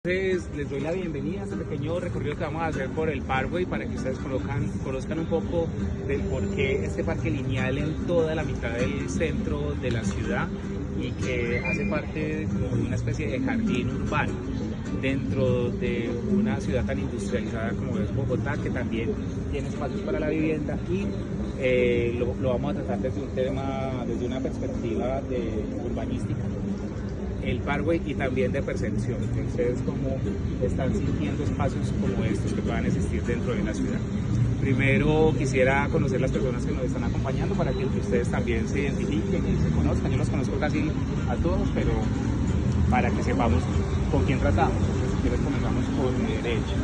Entonces les doy la bienvenida a este pequeño recorrido que vamos a hacer por el Parkway para que ustedes conozcan un poco del por qué este parque lineal en toda la mitad del centro de la ciudad y que hace parte como de una especie de jardín urbano dentro de una ciudad tan industrializada como es Bogotá, que también tiene espacios para la vivienda y lo vamos a tratar desde una perspectiva urbanística, el Parkway, y también de percepción, que ustedes cómo están sintiendo espacios como estos que puedan existir dentro de la ciudad. Primero quisiera conocer las personas que nos están acompañando para que ustedes también se identifiquen y se conozcan. Yo los conozco casi a todos, pero para que sepamos con quién tratamos. Entonces, si quieres comenzamos por mi derecha.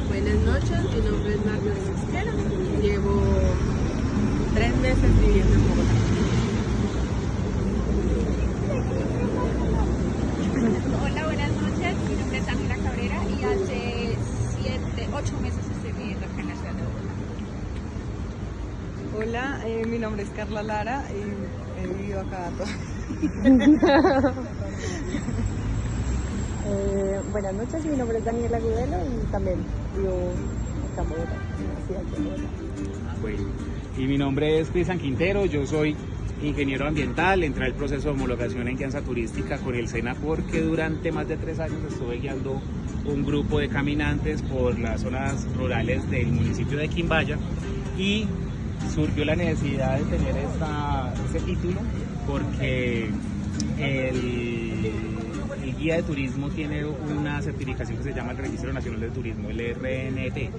Buenas noches, mi nombre es Marjorie Mosquera, llevo 3 meses viviendo en Bogotá. Hola, buenas noches. Mi nombre es Ángela Cabrera y hace 8 meses estoy viviendo acá en la ciudad de Bogotá. Hola, mi nombre es Carla Lara y he vivido acá toda. Buenas noches, mi nombre es Daniela Agudelo y también vivo acá en Bogotá, en la ciudad de Bogotá. Bueno, y mi nombre es Cristian Quintero, yo soy ingeniero ambiental, entré al proceso de homologación en guianza turística con el SENA porque durante más de 3 años estuve guiando un grupo de caminantes por las zonas rurales del municipio de Quimbaya y surgió la necesidad de tener este título porque el guía de turismo tiene una certificación que se llama el Registro Nacional de Turismo, el RNT,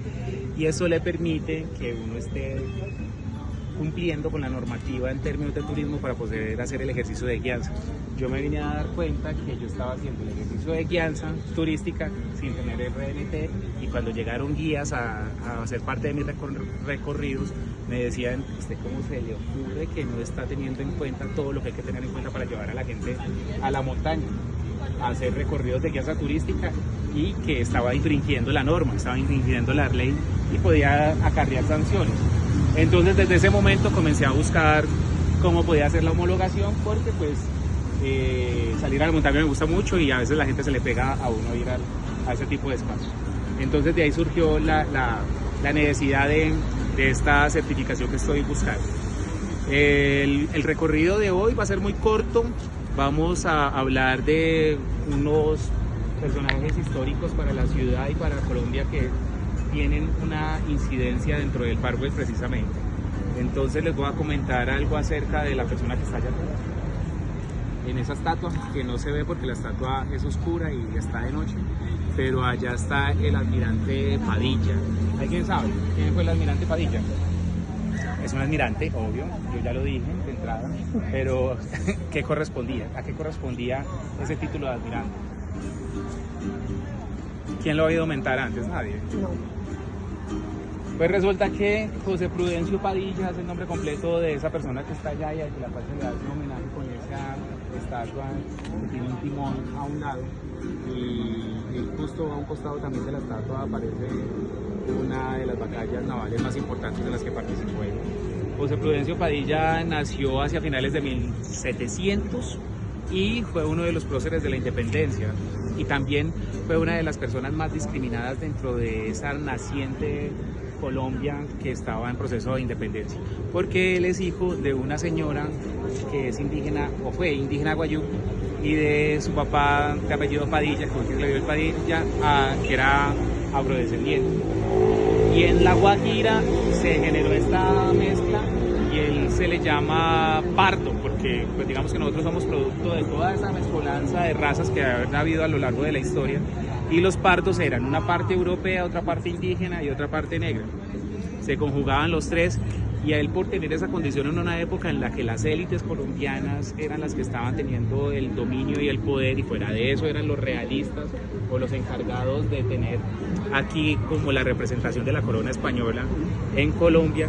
y eso le permite que uno esté cumpliendo con la normativa en términos de turismo para poder hacer el ejercicio de guianza. Yo me vine a dar cuenta que yo estaba haciendo el ejercicio de guianza turística sin tener el RNT, y cuando llegaron guías a hacer parte de mis recorridos me decían: ¿usted cómo se le ocurre que no está teniendo en cuenta todo lo que hay que tener en cuenta para llevar a la gente a la montaña, a hacer recorridos de guianza turística, y que estaba infringiendo la norma, estaba infringiendo la ley y podía acarrear sanciones? Entonces desde ese momento comencé a buscar cómo podía hacer la homologación, porque pues salir a la montaña me gusta mucho y a veces la gente se le pega a uno ir a ese tipo de espacios. Entonces de ahí surgió la necesidad de esta certificación que estoy buscando. El recorrido de hoy va a ser muy corto. Vamos a hablar de unos personajes históricos para la ciudad y para Colombia que tienen una incidencia dentro del Parkway precisamente. Entonces les voy a comentar algo acerca de la persona que está allá atrás, en esa estatua, que no se ve porque la estatua es oscura y está de noche, pero allá está el almirante Padilla. ¿Alguien sabe quién fue el almirante Padilla? Es un almirante, obvio, yo ya lo dije de entrada, pero ¿qué correspondía? ¿A qué correspondía ese título de almirante? ¿Quién lo ha oído mentar antes? Nadie. No. Pues resulta que José Prudencio Padilla es el nombre completo de esa persona que está allá y a la cual se le hace un homenaje con esa estatua que tiene un timón a un lado, y justo a un costado también de la estatua aparece una de las batallas navales más importantes de las que participó él. José Prudencio Padilla nació hacia finales de 1700 y fue uno de los próceres de la independencia, y también fue una de las personas más discriminadas dentro de esa naciente Colombia que estaba en proceso de independencia, porque él es hijo de una señora que es indígena, o fue indígena guayú, y de su papá de apellido Padilla, que fue quien le dio el Padilla, que era afrodescendiente. Y en La Guajira se generó esta mezcla y él se le llama pardo, porque pues digamos que nosotros somos producto de toda esa mezcolanza de razas que ha habido a lo largo de la historia, y los pardos eran una parte europea, otra parte indígena y otra parte negra. Se conjugaban los tres, y a él, por tener esa condición en una época en la que las élites colombianas eran las que estaban teniendo el dominio y el poder, y fuera de eso eran los realistas o los encargados de tener aquí como la representación de la corona española en Colombia,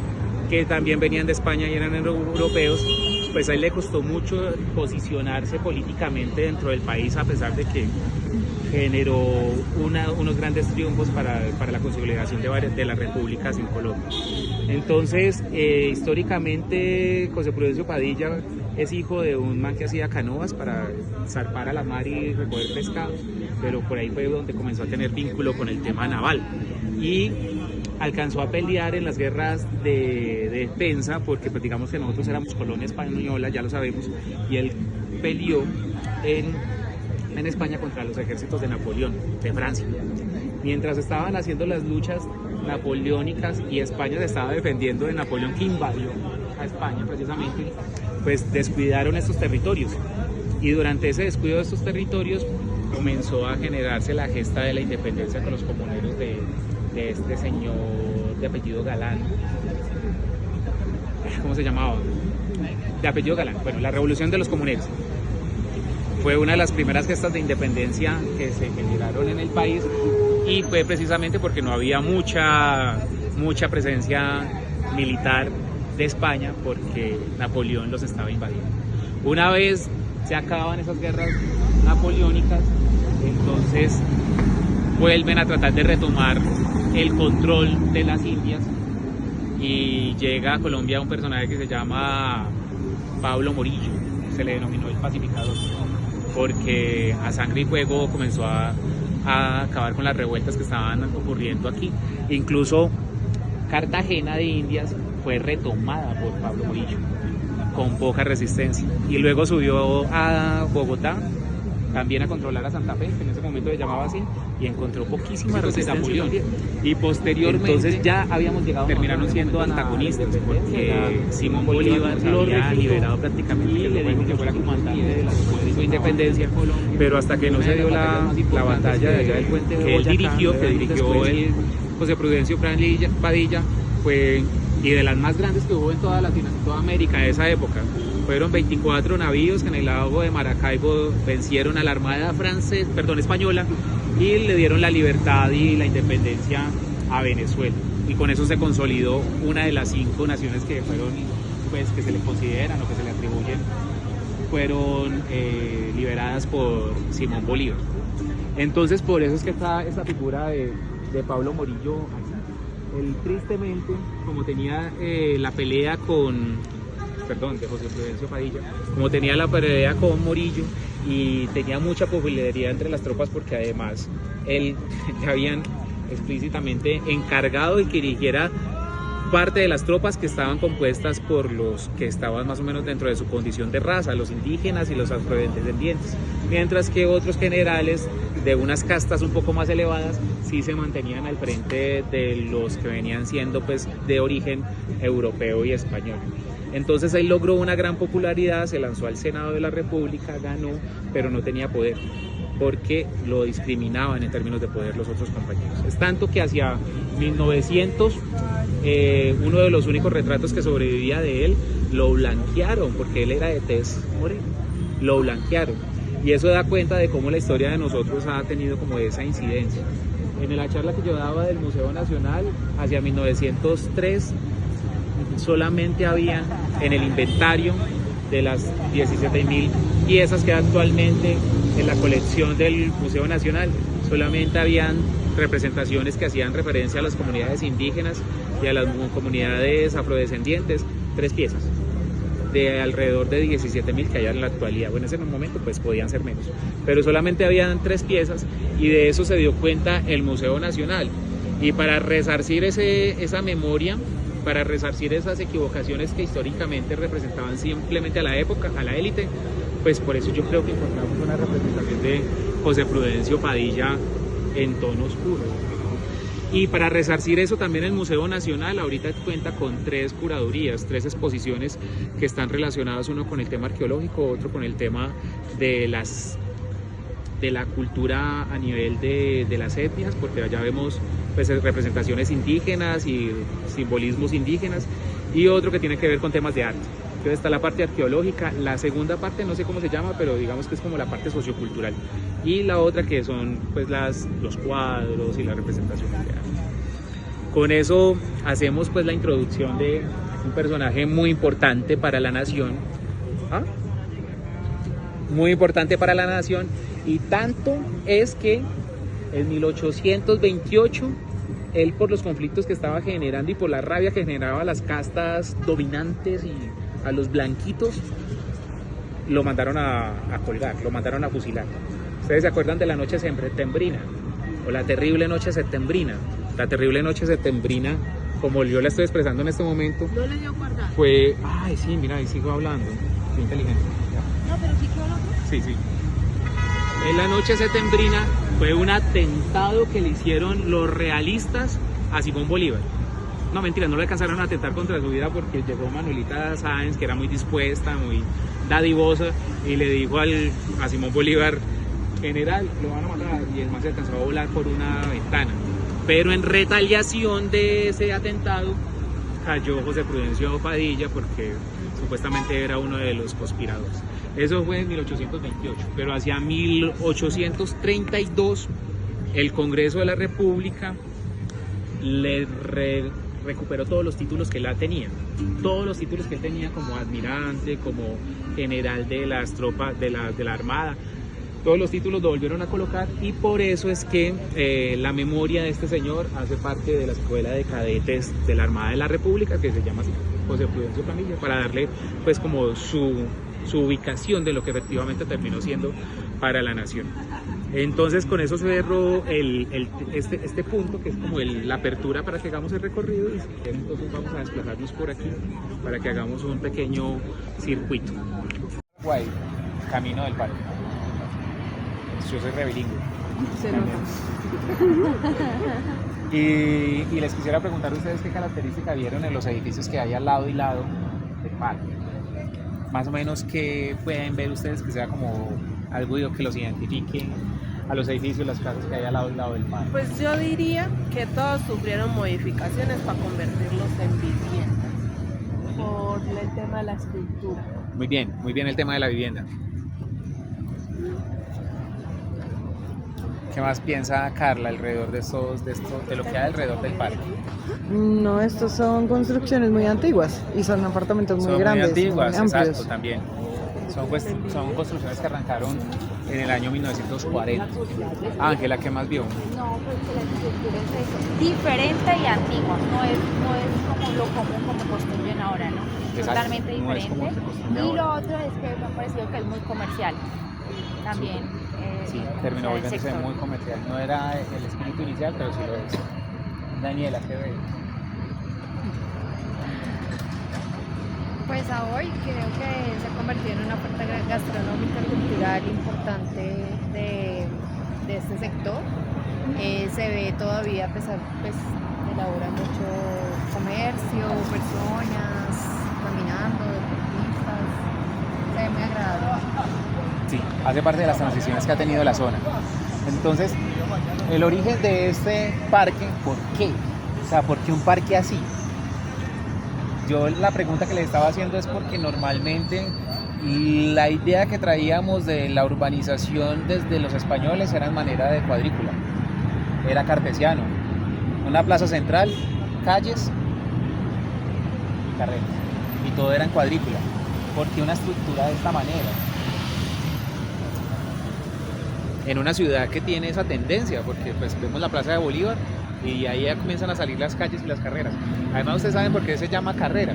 que también venían de España y eran europeos, pues a él le costó mucho posicionarse políticamente dentro del país, a pesar de que generó unos grandes triunfos para la consolidación de las repúblicas en Colombia. Entonces, históricamente, José Prudencio Padilla es hijo de un man que hacía canoas para zarpar a la mar y recoger pescado, pero por ahí fue donde comenzó a tener vínculo con el tema naval. Y alcanzó a pelear en las guerras de defensa, porque pues digamos que nosotros éramos colonia española, ya lo sabemos, y él peleó en España contra los ejércitos de Napoleón, de Francia. Mientras estaban haciendo las luchas napoleónicas y España se estaba defendiendo de Napoleón, que invadió a España precisamente, pues descuidaron estos territorios. Y durante ese descuido de estos territorios comenzó a generarse la gesta de la independencia con los comuneros de este señor de apellido Galán. ¿Cómo se llamaba? De apellido Galán. Bueno, la revolución de los comuneros fue una de las primeras gestas de independencia que se generaron en el país, y fue precisamente porque no había mucha presencia militar de España, porque Napoleón los estaba invadiendo. Una vez se acaban esas guerras napoleónicas, entonces vuelven a tratar de retomar el control de las Indias, y llega a Colombia un personaje que se llama Pablo Morillo. Se le denominó el pacificador, porque a sangre y fuego comenzó a acabar con las revueltas que estaban ocurriendo aquí. Incluso Cartagena de Indias fue retomada por Pablo Morillo con poca resistencia, y luego subió a Bogotá también a controlar a Santa Fe, que en ese momento se llamaba así, y encontró poquísima resistencia. Y posteriormente, entonces ya habíamos llegado, terminaron siendo antagonistas, porque Simón Bolívar lo había liberado prácticamente, y le dijo que fuera comandante de su independencia, pero hasta que no se dio la batalla de allá del puente que él dirigió, el José Prudencio Padilla, fue, y de las más grandes que hubo en toda América de esa época. Fueron 24 navíos que en el lago de Maracaibo vencieron a la armada española, y le dieron la libertad y la independencia a Venezuela. Y con eso se consolidó una de las 5 naciones que fueron, pues, que se le consideran o que se le atribuyen, fueron liberadas por Simón Bolívar. Entonces, por eso es que está esta figura de Pablo Morillo aquí. Él, tristemente, como tenía la pelea de José Prudencio Padilla, como tenía la pelea con Morillo y tenía mucha popularidad entre las tropas, porque además él le habían explícitamente encargado de que dirigiera parte de las tropas que estaban compuestas por los que estaban más o menos dentro de su condición de raza, los indígenas y los afrodescendientes, mientras que otros generales de unas castas un poco más elevadas sí se mantenían al frente de los que venían siendo, pues, de origen europeo y español. Entonces él logró una gran popularidad, se lanzó al Senado de la República, ganó, pero no tenía poder, porque lo discriminaban en términos de poder los otros compañeros. Es tanto que hacia 1900, uno de los únicos retratos que sobrevivía de él, lo blanquearon, porque él era de tez morena, lo blanquearon. Y eso da cuenta de cómo la historia de nosotros ha tenido como esa incidencia. En la charla que yo daba del Museo Nacional, hacia 1903, solamente había en el inventario de las 17.000 piezas que actualmente en la colección del Museo Nacional, solamente habían representaciones que hacían referencia a las comunidades indígenas y a las comunidades afrodescendientes, 3 piezas de alrededor de 17.000 que hay en la actualidad. Bueno, en ese momento pues podían ser menos, pero solamente habían 3 piezas, y de eso se dio cuenta el Museo Nacional. Y para resarcir esa memoria, para resarcir esas equivocaciones que históricamente representaban simplemente a la época, a la élite, pues por eso yo creo que encontramos una representación de José Prudencio Padilla en tono oscuro. Y para resarcir eso también el Museo Nacional ahorita cuenta con 3 curadurías, 3 exposiciones que están relacionadas, uno con el tema arqueológico, otro con el tema de la cultura a nivel de las etnias, porque allá vemos, pues, representaciones indígenas y simbolismos indígenas, y otro que tiene que ver con temas de arte. Entonces está la parte arqueológica, la segunda parte no sé cómo se llama, pero digamos que es como la parte sociocultural, y la otra que son, pues, los cuadros y las representaciones de arte. Con eso hacemos, pues, la introducción de un personaje muy importante para la nación, muy importante para la nación, y tanto es que en 1828 él, por los conflictos que estaba generando y por la rabia que generaba a las castas dominantes y a los blanquitos, lo mandaron a colgar, lo mandaron a fusilar. ¿Ustedes se acuerdan de la noche septembrina? O la terrible noche septembrina. La terrible noche septembrina, como yo la estoy expresando en este momento, No le dio guardar. fue... Ay, sí, mira, ahí sigo hablando. Qué inteligente. No, pero sí que hablando. Sí, sí. En la noche septembrina fue un atentado que le hicieron los realistas a Simón Bolívar. No, mentira, no le alcanzaron a atentar contra su vida porque llegó Manuelita Sáenz, que era muy dispuesta, muy dadivosa, y le dijo a Simón Bolívar: general, lo van a matar, y el man se alcanzó a volar por una ventana. Pero en retaliación de ese atentado cayó José Prudencio Padilla porque supuestamente era uno de los conspiradores. Eso fue en 1828, pero hacia 1832 el Congreso de la República le recuperó todos los títulos que él tenía, todos los títulos que él tenía como almirante, como general de las tropas de la Armada. Todos los títulos lo volvieron a colocar, y por eso es que la memoria de este señor hace parte de la escuela de cadetes de la Armada de la República, que se llama así, José Prudencio Padilla, para darle pues como su ubicación de lo que efectivamente terminó siendo para la nación. Entonces con eso cerró este punto, que es como la apertura para que hagamos el recorrido, y si quieren, entonces vamos a desplazarnos por aquí para que hagamos un pequeño circuito. Guay, camino del parque. Yo soy rebilingüe. Se nota. Y les quisiera preguntar a ustedes qué característica vieron en los edificios que hay al lado y lado del parque. Más o menos, ¿qué pueden ver ustedes que sea como algo que los identifique a los edificios, las casas que hay al lado y lado del parque? Pues yo diría que todos sufrieron modificaciones para convertirlos en viviendas por el tema de la estructura. Muy bien el tema de la vivienda. ¿Qué más piensa Carla alrededor de lo que hay alrededor del parque? No, estos son construcciones muy antiguas y son apartamentos muy grandes, muy antiguas, muy amplios. exacto, también. Son construcciones que arrancaron en el año 1940. Ángela, ¿qué más vio? No, pues la estructura es eso, diferente y antigua, no es como lo común como construyen ahora, ¿no? Exacto, Totalmente no es diferente. como se construye Y lo ahora. otro es que me ha parecido que es muy comercial también. Sí, terminó el volviéndose sector. muy comercial. No era el espíritu inicial, pero sí lo es. Daniela, ¿qué ve? Pues a hoy creo que se ha convertido en una oferta gastronómica cultural importante de este sector. Se ve todavía, a pesar pues, de la hora, mucho comercio, personas caminando, deportistas. Se ve muy agradable. Sí, hace parte de las transiciones que ha tenido la zona. Entonces, el origen de este parque, ¿por qué? O sea, ¿por qué un parque así? Yo la pregunta que le estaba haciendo es porque normalmente la idea que traíamos de la urbanización desde los españoles era en manera de cuadrícula. Era cartesiano. Una plaza central, calles y carreras. Y todo era en cuadrícula. ¿Por qué una estructura de esta manera? En una ciudad que tiene esa tendencia, porque pues vemos la Plaza de Bolívar y ahí ya comienzan a salir las calles y las carreras. Además, ustedes saben por qué se llama carrera,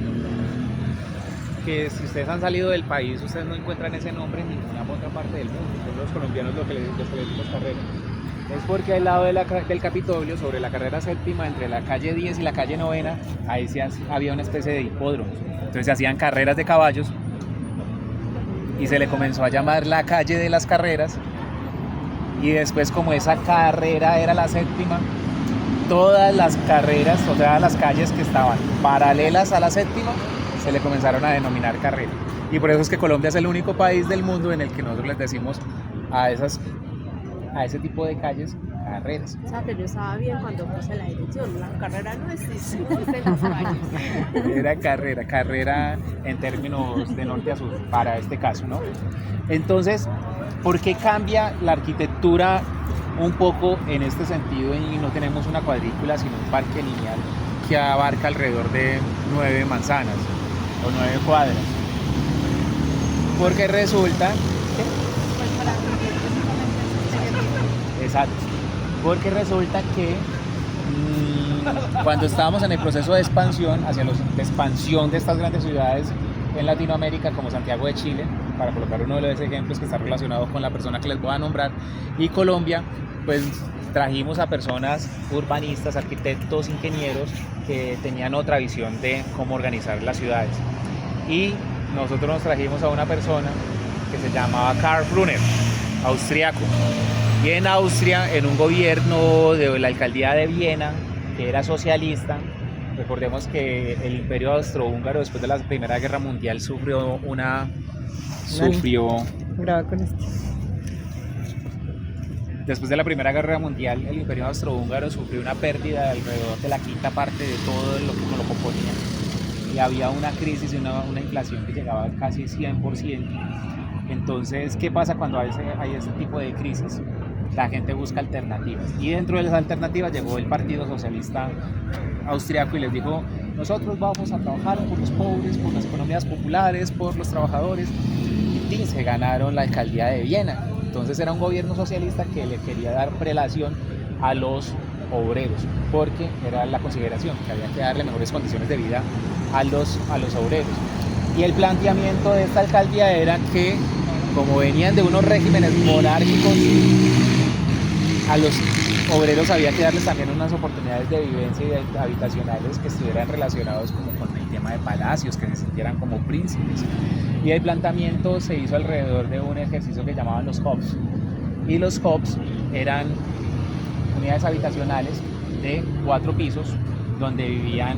que si ustedes han salido del país, ustedes no encuentran ese nombre en ninguna otra parte del mundo. Son los colombianos los que les decimos carrera. Es porque al lado del Capitolio, sobre la carrera séptima, entre la calle 10 y la calle 9, ahí había una especie de hipódromo. Entonces se hacían carreras de caballos y se le comenzó a llamar la calle de las carreras. Y después, como esa carrera era la séptima, todas las carreras, o sea, las calles que estaban paralelas a la séptima, se le comenzaron a denominar carrera. Y por eso es que Colombia es el único país del mundo en el que nosotros les decimos a ese tipo de calles carreras. O sea, que yo estaba bien cuando puse la dirección. La carrera no existe, existen las calles. Era carrera en términos de norte a sur, para este caso, ¿no? Entonces, ¿por qué cambia la arquitectura un poco en este sentido y no tenemos una cuadrícula, sino un parque lineal que abarca alrededor de 9 manzanas o 9 cuadras? Porque resulta... Pues para cumplir precisamente Exacto. Porque resulta que cuando estábamos en el proceso de expansión, de expansión de estas grandes ciudades en Latinoamérica como Santiago de Chile, para colocar uno de los ejemplos que está relacionado con la persona que les voy a nombrar, y Colombia, pues trajimos a personas urbanistas, arquitectos, ingenieros que tenían otra visión de cómo organizar las ciudades. Y nosotros nos trajimos a una persona que se llamaba Karl Brunner, austriaco. Y en Austria, en un gobierno de la alcaldía de Viena, que era socialista, recordemos que el imperio austrohúngaro después de la Primera Guerra Mundial sufrió Graba con esto. Después de la Primera Guerra Mundial, el imperio austrohúngaro sufrió una pérdida de alrededor de la quinta parte de todo lo que lo componía. Y había una crisis y una inflación que llegaba casi 100%. Entonces, ¿qué pasa cuando hay este tipo de crisis? La gente busca alternativas. Y dentro de las alternativas llegó el Partido Socialista Austriaco y les dijo: nosotros vamos a trabajar por los pobres, por las economías populares, por los trabajadores. Y se ganaron la alcaldía de Viena. Entonces era un gobierno socialista que le quería dar prelación a los obreros, porque era la consideración que había que darle mejores condiciones de vida a los obreros. Y el planteamiento de esta alcaldía era que, como venían de unos regímenes monárquicos, a los obreros había que darles también unas oportunidades de vivencia y habitacionales que estuvieran relacionados como con el tema de palacios, que se sintieran como príncipes. Y el planteamiento se hizo alrededor de un ejercicio que llamaban los hubs. Y los hubs eran unidades habitacionales de 4 pisos donde vivían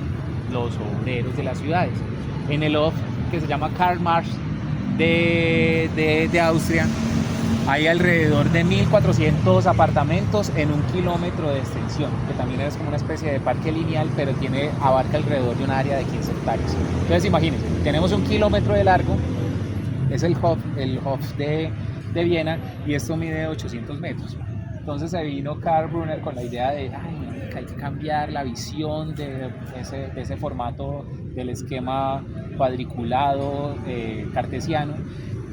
los obreros de las ciudades. En el hub que se llama Karl Marx de Austria, hay alrededor de 1.400 apartamentos en 1 kilómetro de extensión, que también es como una especie de parque lineal, pero abarca alrededor de un área de 15 hectáreas. Entonces imagínense, tenemos 1 kilómetro de largo, es el hub de Viena, y esto mide 800 metros. Entonces se vino Karl Brunner con la idea de que hay que cambiar la visión de ese formato del esquema cuadriculado cartesiano,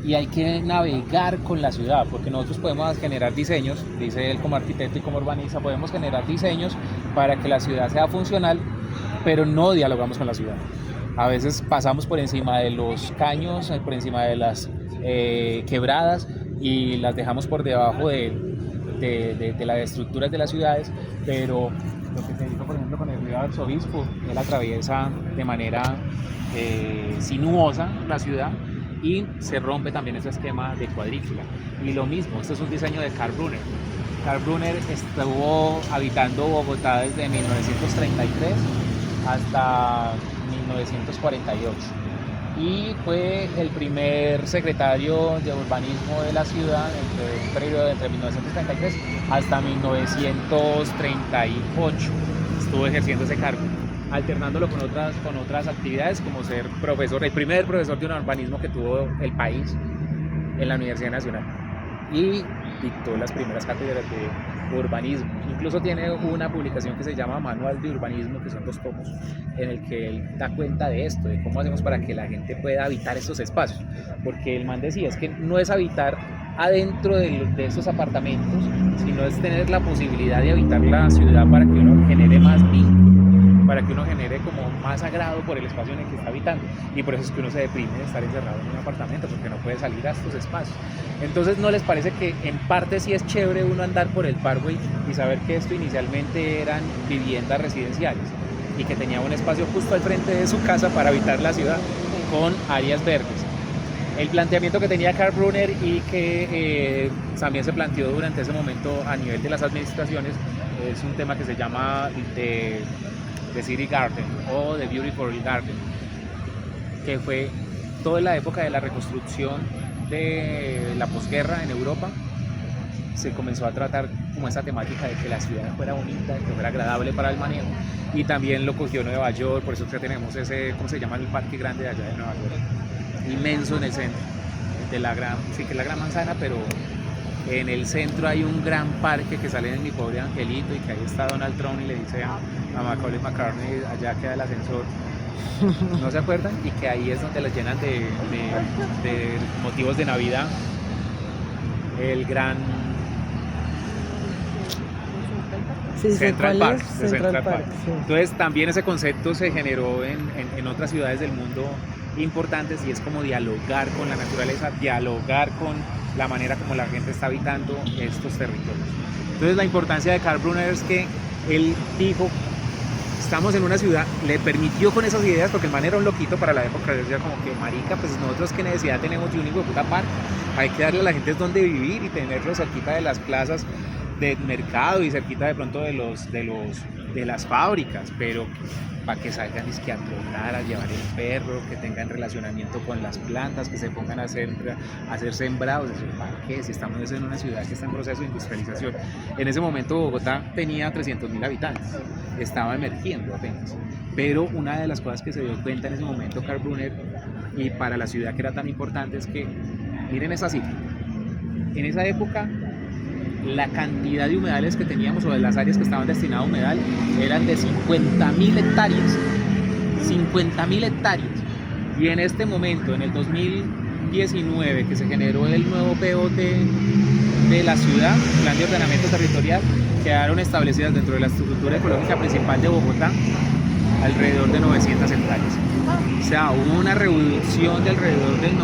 y hay que navegar con la ciudad, porque nosotros podemos generar diseños, dice él como arquitecto y como urbanista, podemos generar diseños para que la ciudad sea funcional, pero no dialogamos con la ciudad. A veces pasamos por encima de los caños, por encima de las quebradas, y las dejamos por debajo de las estructuras de las ciudades, pero lo que se hizo, por ejemplo, con el río Arzobispo, él atraviesa de manera sinuosa la ciudad, y se rompe también ese esquema de cuadrícula. Y lo mismo, este es un diseño de Karl Brunner. Karl Brunner estuvo habitando Bogotá desde 1933 hasta 1948 y fue el primer secretario de urbanismo de la ciudad entre un periodo entre 1933 hasta 1938. Estuvo ejerciendo ese cargo, alternándolo con otras actividades, como ser profesor, el primer profesor de urbanismo que tuvo el país en la Universidad Nacional, y dictó las primeras cátedras de urbanismo. Incluso tiene una publicación que se llama Manual de Urbanismo, que son 2 tomos, en el que él da cuenta de esto, de cómo hacemos para que la gente pueda habitar estos espacios, porque el man decía, es que no es habitar adentro de estos apartamentos, sino es tener la posibilidad de habitar la ciudad para que uno genere más vínculo, para que uno genere como más agrado por el espacio en el que está habitando, y por eso es que uno se deprime de estar encerrado en un apartamento, porque no puede salir a estos espacios. Entonces, ¿no les parece que en parte sí es chévere uno andar por el Parkway y saber que esto inicialmente eran viviendas residenciales y que tenía un espacio justo al frente de su casa para habitar la ciudad con áreas verdes? El planteamiento que tenía Karl Brunner, y que también se planteó durante ese momento a nivel de las administraciones, es un tema que se llama The City Garden o The Beautiful Garden, que fue toda la época de la reconstrucción de la posguerra en Europa. Se comenzó a tratar como esa temática de que la ciudad fuera bonita, de que fuera agradable para el manejo, y también lo cogió Nueva York. Por eso que tenemos ese, ¿cómo se llama? El parque grande de allá de Nueva York, inmenso en el centro de la gran, sí, que es la Gran Manzana, pero en el centro hay un gran parque que sale en Mi Pobre Angelito, y que ahí está Donald Trump y le dice a Macaulay McCartney, allá queda el ascensor, ¿no se acuerdan? Y que ahí es donde los llenan de motivos de Navidad, el gran Central Park, Central Park, sí. Entonces también ese concepto se generó en otras ciudades del mundo importantes, y es como dialogar con la naturaleza, dialogar con la manera como la gente está habitando estos territorios. Entonces la importancia de Karl Brunner es que él dijo, estamos en una ciudad, le permitió con esas ideas, porque el man era un loquito para la época, decía como que marica, pues nosotros qué necesidad tenemos de un hijo de puta parque, hay que darle a la gente donde vivir y tenerlo cerquita de las plazas de mercado y cerquita de pronto de las fábricas, pero para que salgan es que a trotar, a llevar el perro, que tengan relacionamiento con las plantas, que se pongan a hacer sembrados. ¿Para qué? Si estamos en una ciudad que está en proceso de industrialización. En ese momento Bogotá tenía 300.000 habitantes, estaba emergiendo apenas, pero una de las cosas que se dio cuenta en ese momento Karl Brunner, y para la ciudad que era tan importante, es que, miren esa cifra, en esa época la cantidad de humedales que teníamos, o de las áreas que estaban destinadas a humedal, eran de 50.000 hectáreas. 50.000 hectáreas. Y en este momento, en el 2019, que se generó el nuevo POT de la ciudad, Plan de Ordenamiento Territorial, quedaron establecidas dentro de la estructura ecológica principal de Bogotá alrededor de 900 hectáreas. O sea, hubo una reducción de alrededor del 98%.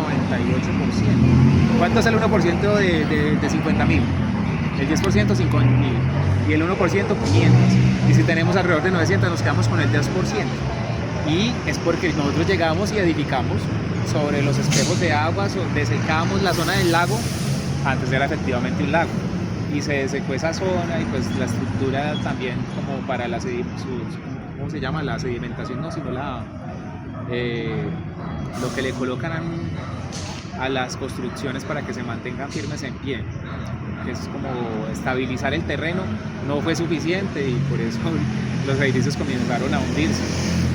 ¿Cuánto es el 1% de 50.000? El 10% 5.000 y el 1% 500. Y si tenemos alrededor de 900 nos quedamos con el 10%. Y es porque nosotros llegamos y edificamos sobre los espejos de agua, desecamos la zona del lago, antes era efectivamente un lago. Y se desecó esa zona, y pues la estructura también como para la ¿cómo se llama? La sedimentación, no, sino lo que le colocan a las construcciones para que se mantengan firmes en pie, que es como estabilizar el terreno, no fue suficiente y por eso los edificios comenzaron a hundirse.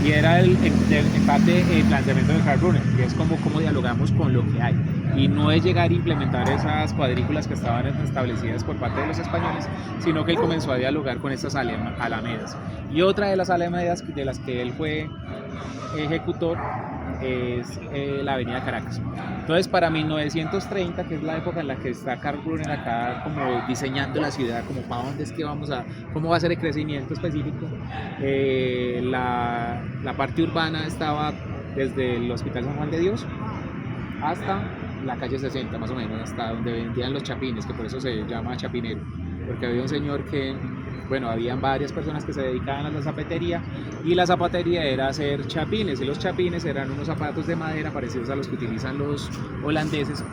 Y era en parte el planteamiento de Karl Brunner, que es como cómo dialogamos con lo que hay. Y no es llegar a implementar esas cuadrículas que estaban establecidas por parte de los españoles, sino que él comenzó a dialogar con estas alamedas. Y otra de las alamedas de las que él fue ejecutor es la avenida Caracas. Entonces, para 1930, que es la época en la que está Karl Brunner acá como diseñando la ciudad, como para dónde es que cómo va a ser el crecimiento específico, la parte urbana estaba desde el Hospital San Juan de Dios hasta la calle 60, más o menos, hasta donde vendían los chapines, que por eso se llama chapinero, porque había un señor que, bueno, habían varias personas que se dedicaban a la zapatería, y la zapatería era hacer chapines, y los chapines eran unos zapatos de madera parecidos a los que utilizan los holandeses,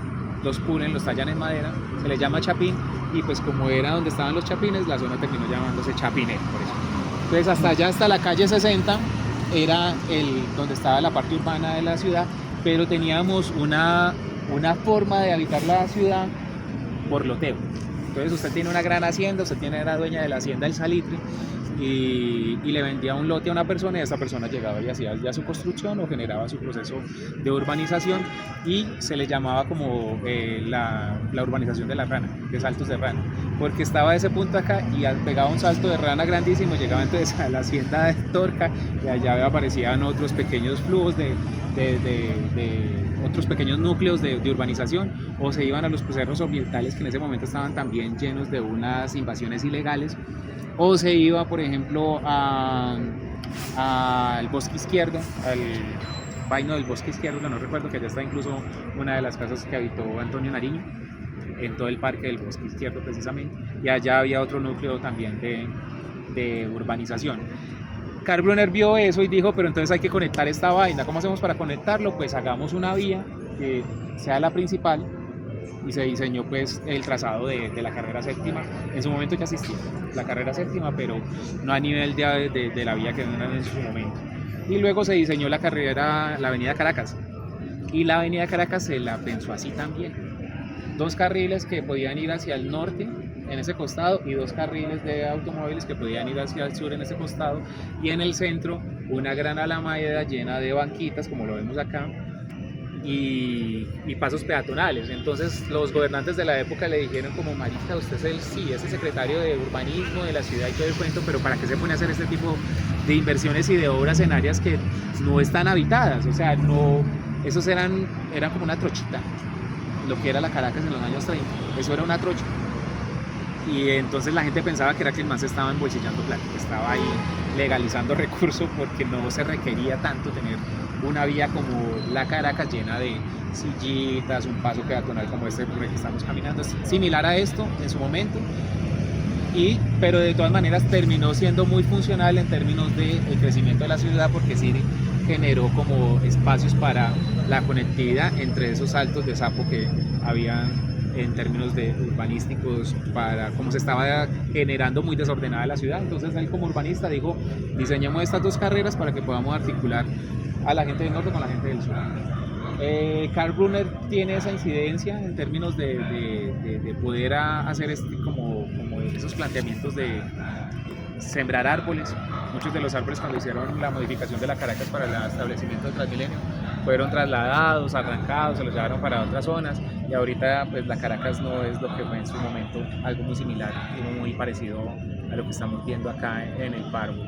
los pulen, los tallan en madera, se les llama chapín, y pues como era donde estaban los chapines, la zona terminó llamándose chapinero, por eso. Entonces hasta allá, hasta la calle 60, era donde estaba la parte urbana de la ciudad, pero teníamos una forma de habitar la ciudad por loteo. Entonces usted tiene una gran hacienda, era dueña de la hacienda del Salitre, y le vendía un lote a una persona, y esa persona llegaba y hacía ya su construcción o generaba su proceso de urbanización, y se le llamaba como la urbanización de la rana, de saltos de rana, porque estaba a ese punto acá y pegaba un salto de rana grandísimo, llegaba entonces a la hacienda de Torca, y allá aparecían otros pequeños flujos de otros pequeños núcleos de urbanización, o se iban a los cerros orientales, que en ese momento estaban también llenos de unas invasiones ilegales, o se iba, por ejemplo, al Bosque Izquierdo, al vaino del Bosque Izquierdo, que no recuerdo, que allá está incluso una de las casas que habitó Antonio Nariño, en todo el parque del Bosque Izquierdo precisamente, y allá había otro núcleo también de urbanización. Karl Brunner vio eso y dijo, pero entonces hay que conectar esta vaina. ¿Cómo hacemos para conectarlo? Pues hagamos una vía que sea la principal, y se diseñó pues el trazado de la carrera séptima. En su momento ya existía la carrera séptima, pero no a nivel de la vía que era en su momento. Y luego se diseñó la avenida Caracas, y la avenida Caracas se la pensó así también. 2 carriles que podían ir hacia el norte en ese costado, y 2 carriles de automóviles que podían ir hacia el sur en ese costado, y en el centro una gran alameda llena de banquitas, como lo vemos acá, y pasos peatonales. Entonces los gobernantes de la época le dijeron como, marica, usted es el secretario de urbanismo de la ciudad y todo el cuento, pero ¿para qué se pone a hacer este tipo de inversiones y de obras en áreas que no están habitadas? O sea, no, esos eran como una trochita, lo que era la Caracas en los años 30, eso era una trocha. Y entonces la gente pensaba que era que el man se estaba embolsillando plata, que estaba ahí legalizando recursos, porque no se requería tanto tener una vía como la Caracas llena de sillitas, un paso peatonal como este por el que estamos caminando, es similar a esto en su momento, pero de todas maneras terminó siendo muy funcional en términos del crecimiento de la ciudad, porque sí generó como espacios para la conectividad entre esos saltos de sapo que habían en términos de urbanísticos, para cómo se estaba generando muy desordenada la ciudad. Entonces él, como urbanista, dijo: diseñemos estas dos carreras para que podamos articular a la gente del norte con la gente del sur. Karl Brunner tiene esa incidencia en términos de poder hacer como esos planteamientos de sembrar árboles. Muchos de los árboles, cuando hicieron la modificación de la Caracas para el establecimiento del Transmilenio, fueron trasladados, arrancados, se los llevaron para otras zonas, y ahorita pues la Caracas no es lo que fue en su momento, algo muy similar y muy parecido a lo que estamos viendo acá en el Parvo.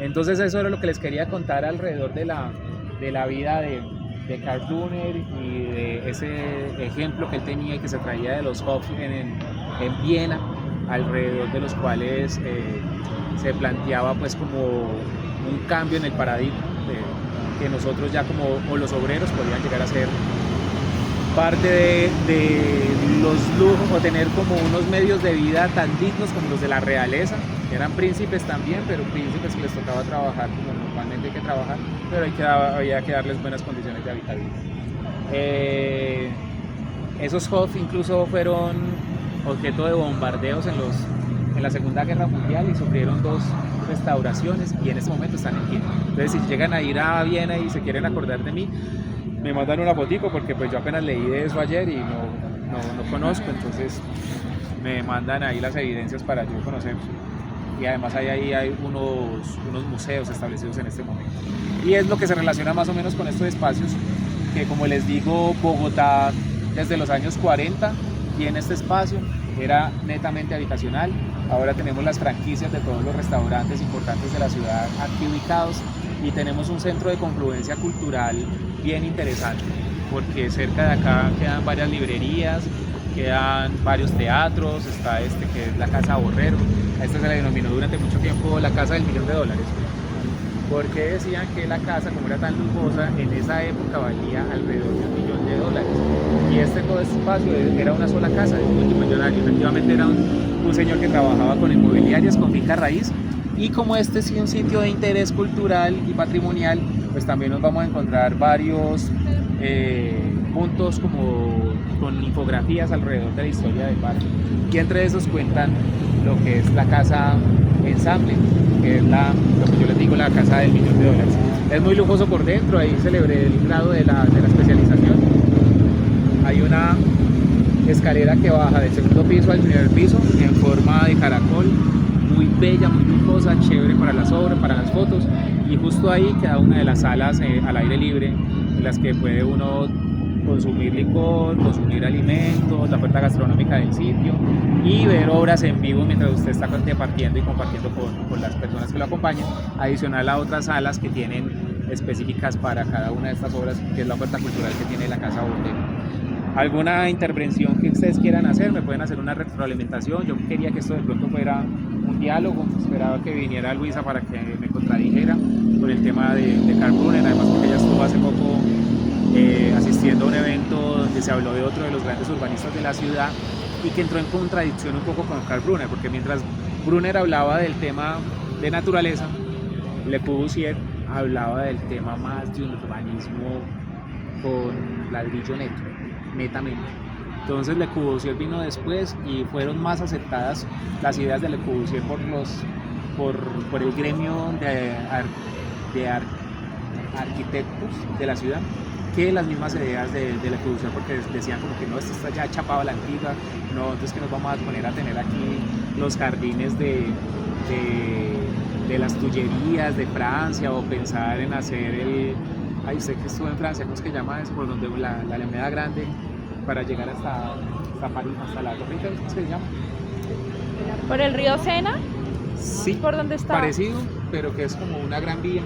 Entonces eso era lo que les quería contar alrededor de la vida de Karl Brunner y de ese ejemplo que él tenía y que se traía de los Hof en Viena, alrededor de los cuales se planteaba pues como un cambio en el paradigma que nosotros ya como los obreros podían llegar a ser parte de los lujos, o tener como unos medios de vida tan dignos como los de la realeza, que eran príncipes también, pero príncipes que les tocaba trabajar como normalmente hay que trabajar, pero había que darles buenas condiciones de habitabilidad. Esos Hof incluso fueron objeto de bombardeos en la Segunda Guerra Mundial y sufrieron 2 restauraciones, y en este momento están en Viena. Entonces, si llegan a ir a Viena y se quieren acordar de mí, me mandan una fotico, porque pues yo apenas leí de eso ayer y no conozco, entonces me mandan ahí las evidencias para yo conocer. Y además ahí hay unos museos establecidos en este momento. Y es lo que se relaciona más o menos con estos espacios, que como les digo, Bogotá desde los años 40 tiene este espacio, era netamente habitacional. Ahora tenemos las franquicias de todos los restaurantes importantes de la ciudad aquí ubicados, y tenemos un centro de confluencia cultural bien interesante, porque cerca de acá quedan varias librerías, quedan varios teatros, está que es la Casa Borrero. A se le denominó durante mucho tiempo la Casa del $1.000.000, porque decían que la casa, como era tan lujosa, en esa época valía alrededor de $1.000.000, y todo este espacio era una sola casa de un multimillonario. Efectivamente era un señor que trabajaba con inmobiliarias, con finca raíz, y como este sí un sitio de interés cultural y patrimonial, pues también nos vamos a encontrar varios puntos como con infografías alrededor de la historia del barrio, y entre esos cuentan lo que es la Casa Ensamble, que es lo que yo les digo, la casa del $1.000.000. Es muy lujoso por dentro, ahí celebré el grado de la especialización. Hay una escalera que baja del segundo piso al primer piso en forma de caracol, muy bella, muy lujosa, chévere para las obras, para las fotos, y justo ahí queda una de las salas al aire libre, en las que puede uno consumir licor, consumir alimentos, la oferta gastronómica del sitio, y ver obras en vivo mientras usted está compartiendo y compartiendo con las personas que lo acompañan, adicional a otras salas que tienen específicas para cada una de estas obras, que es la oferta cultural que tiene la Casa Borrero. Alguna intervención que ustedes quieran hacer, me pueden hacer una retroalimentación. Yo quería que esto de pronto fuera un diálogo, esperaba que viniera Luisa para que me contradijera con el tema de Karl Brunner, además porque ella estuvo hace poco asistiendo a un evento donde se habló de otro de los grandes urbanistas de la ciudad, y que entró en contradicción un poco con Karl Brunner, porque mientras Brunner hablaba del tema de naturaleza, Le Corbusier hablaba del tema más de un urbanismo con ladrillo netamente. Entonces Le Corbusier vino después, y fueron más aceptadas las ideas de Le Corbusier por el gremio de arquitectos de la ciudad, que las mismas ideas de Le Corbusier, porque decían como que no, esto está ya chapado a la antigua, no, entonces que nos vamos a poner a tener aquí los jardines de las Tullerías de Francia, o pensar en hacer usted que estuvo en Francia, ¿cómo es que llama eso? Por donde la Alameda Grande, para llegar hasta París, hasta la Torre Eiffel, ¿cómo es que se llama? ¿Por el río Sena? Sí, ¿Por dónde está? parecido, pero que es como una gran vía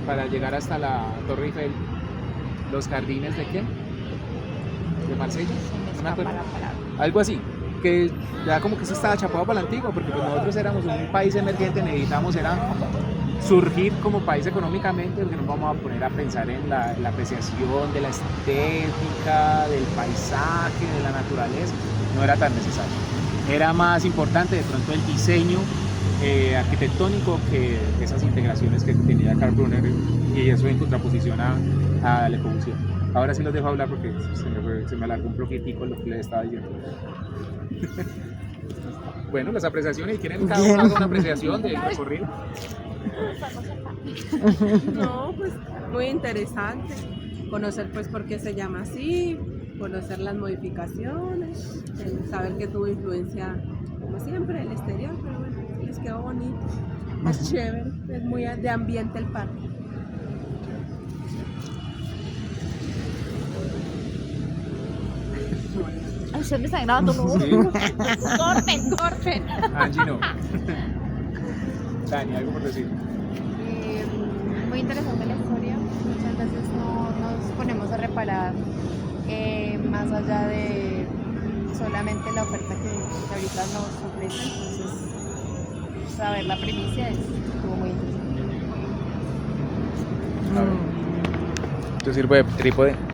para llegar hasta la Torre Eiffel. ¿Los jardines de qué? ¿De Marsella? No me acuerdo. Algo así, que ya como que eso estaba chapado para la antigua, porque pues nosotros éramos un país emergente, necesitábamos surgir como país económicamente, porque nos vamos a poner a pensar en la apreciación de la estética, del paisaje, de la naturaleza, no era tan necesario. Era más importante de pronto el diseño arquitectónico que esas integraciones que tenía Karl Brunner, y eso en contraposición a Le Corbusier. Ahora sí los dejo hablar porque se me alargó un poquitico lo que les estaba diciendo. Bueno, las apreciaciones, y quieren cada uno haga una apreciación del recorrido. No, pues muy interesante conocer pues por qué se llama así, conocer las modificaciones, saber que tuvo influencia, como siempre, el exterior, pero bueno, les quedó bonito, es chévere, es muy de ambiente el parque. Ay, ustedes me están grabando, ¿no? Sí. Corten. Angie no. Dani, algo por decir. Muy interesante la historia. Muchas veces no nos ponemos a reparar más allá de solamente la oferta que ahorita nos ofrece. Entonces, saber la primicia estuvo muy interesante. Yo sirvo de trípode.